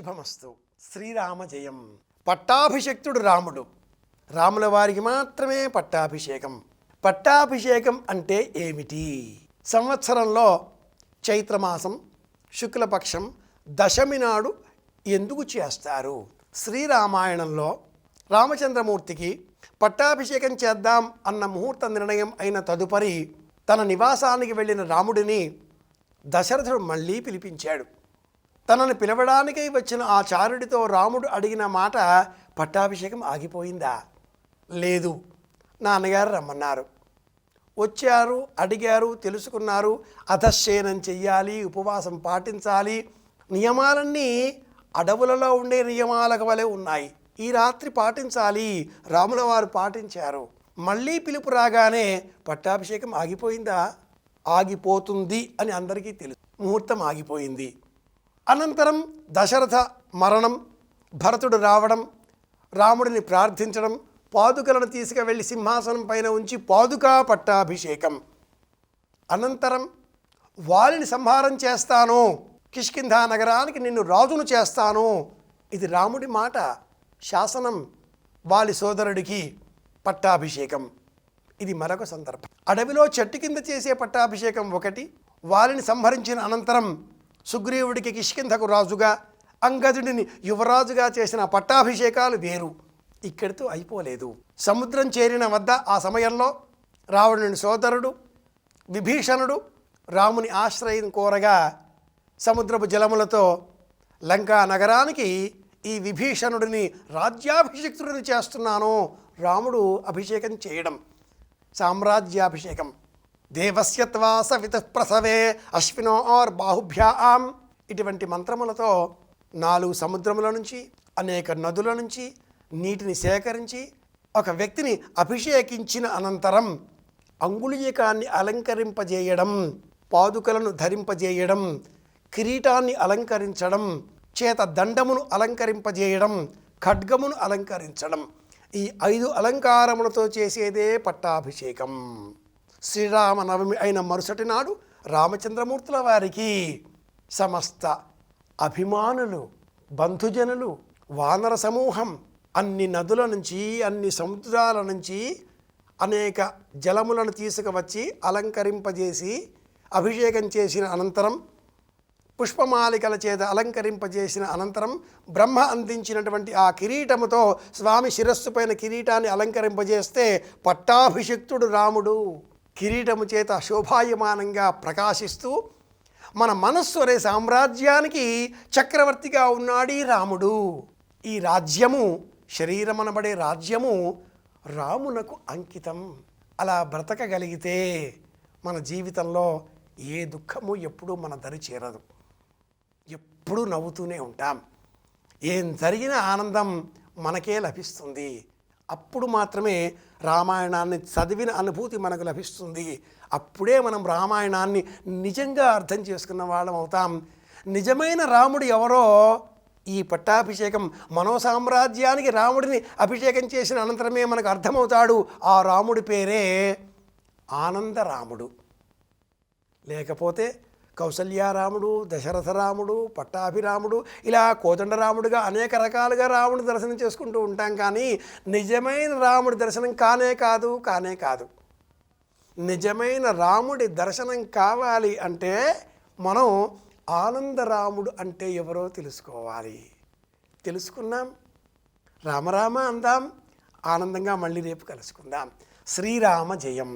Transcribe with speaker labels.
Speaker 1: శుభమస్తు. శ్రీరామ జయం. పట్టాభిషక్తుడు రాముడు. రాముల వారికి మాత్రమే పట్టాభిషేకం. పట్టాభిషేకం అంటే ఏమిటి? సంవత్సరంలో చైత్రమాసం శుక్లపక్షం దశమి నాడు ఎందుకు చేస్తారు? శ్రీరామాయణంలో రామచంద్రమూర్తికి పట్టాభిషేకం చేద్దాం అన్న ముహూర్త నిర్ణయం అయిన తదుపరి తన నివాసానికి వెళ్ళిన రాముడిని దశరథుడు మళ్ళీ పిలిపించాడు. తనను పిలవడానికై వచ్చిన ఆ చారుడితో రాముడు అడిగిన మాట, పట్టాభిషేకం ఆగిపోయిందా? లేదు, నాన్నగారు రమ్మన్నారు. వచ్చారు, అడిగారు, తెలుసుకున్నారు. అధశ్చయనం చెయ్యాలి, ఉపవాసం పాటించాలి. నియమాలన్నీ అడవులలో ఉండే నియమాలకు వలె ఉన్నాయి. ఈ రాత్రి పాటించాలి. రాముల వారు పాటించారు. మళ్ళీ పిలుపు రాగానే పట్టాభిషేకం ఆగిపోయిందా? ఆగిపోతుంది అని అందరికీ తెలుసు. ముహూర్తం ఆగిపోయింది. అనంతరం దశరథ మరణం, భరతుడు రావడం, రాముడిని ప్రార్థించడం, పాదుకలను తీసుకువెళ్ళి సింహాసనం పైన ఉంచి పాదుకా పట్టాభిషేకం. అనంతరం వాలిని సంహారం చేస్తాను, కిష్కింధా నగరానికి నిన్ను రాజును చేస్తాను. ఇది రాముడి మాట, శాసనం. వాలి సోదరుడికి పట్టాభిషేకం. ఇది మరొక సందర్భం. అడవిలో చెట్టు కింద చేసే పట్టాభిషేకం ఒకటి. వాలిని సంహరించిన అనంతరం సుగ్రీవుడికి కిష్కింధకు రాజుగా, అంగదుడిని యువరాజుగా చేసిన పట్టాభిషేకాలు వేరు. ఇక్కడితో అయిపోలేదు. సముద్రం చేరిన వద్ద ఆ సమయంలో రావణుని సోదరుడు విభీషణుడు రాముని ఆశ్రయం కోరగా సముద్రపు జలములతో లంకా నగరానికి ఈ విభీషణుడిని రాజ్యాభిషిక్తుడిని చేస్తున్నాను రాముడు అభిషేకం చేయడం, సామ్రాజ్యాభిషేకం. దేవస్యత్వా సవిత ప్రసవే అశ్వినో ఆర్ బాహుభ్యాం. ఇటువంటి మంత్రములతో 4 సముద్రముల నుంచి, అనేక నదుల నుంచి నీటిని సేకరించి ఒక వ్యక్తిని అభిషేకించిన అనంతరం అంగుళీయకాన్ని అలంకరింపజేయడం, పాదుకలను ధరింపజేయడం, కిరీటాన్ని అలంకరించడం, చేత దండమును అలంకరింపజేయడం, ఖడ్గమును అలంకరించడం. ఈ 5 అలంకారములతో చేసేదే పట్టాభిషేకం. శ్రీరామనవమి అయిన మరుసటి నాడు రామచంద్రమూర్తుల వారికి సమస్త అభిమానులు, బంధుజనులు, వానర సమూహం అన్ని నదుల నుంచి, అన్ని సముద్రాల నుంచి అనేక జలములను తీసుకువచ్చి అలంకరింపజేసి అభిషేకం చేసిన అనంతరం, పుష్పమాలికల చేత అలంకరింపజేసిన అనంతరం బ్రహ్మ అందించినటువంటి ఆ కిరీటముతో స్వామి శిరస్సు పైన కిరీటాన్ని అలంకరింపజేస్తే పట్టాభిషిక్తుడు రాముడు. కిరీటము చేత శోభాయమానంగా ప్రకాశిస్తూ మన మనస్సు అనే సామ్రాజ్యానికి చక్రవర్తిగా ఉన్నాడు రాముడు. ఈ రాజ్యము, శరీరమనబడే రాజ్యము రామునకు అంకితం. అలా బ్రతకగలిగితే మన జీవితంలో ఏ దుఃఖము ఎప్పుడూ మన దరి చేరదు. ఎప్పుడూ నవ్వుతూనే ఉంటాం. ఏం జరిగిన ఆనందం మనకే లభిస్తుంది. అప్పుడు మాత్రమే రామాయణాన్ని చదివిన అనుభూతి మనకు లభిస్తుంది. అప్పుడే మనం రామాయణాన్ని నిజంగా అర్థం చేసుకున్న వాళ్ళం అవుతాం. నిజమైన రాముడు ఎవరో ఈ పట్టాభిషేకం మనోసామ్రాజ్యానికి రాముడిని అభిషేకం చేసిన అనంతరమే మనకు అర్థమవుతాడు. ఆ రాముడి పేరే ఆనందరాముడు. లేకపోతే కౌసల్యారాముడు, దశరథరాముడు, పట్టాభిరాముడు, ఇలా కోదండరాముడుగా అనేక రకాలుగా రాముడి దర్శనం చేసుకుంటూ ఉంటాం. కానీ నిజమైన రాముడి దర్శనం కానే కాదు. నిజమైన రాముడి దర్శనం కావాలి అంటే మనం ఆనందరాముడు అంటే ఎవరో తెలుసుకోవాలి. తెలుసుకున్నాం, రామరామ అందాం, ఆనందంగా మళ్ళీ రేపు కలుసుకుందాం. శ్రీరామ జయం.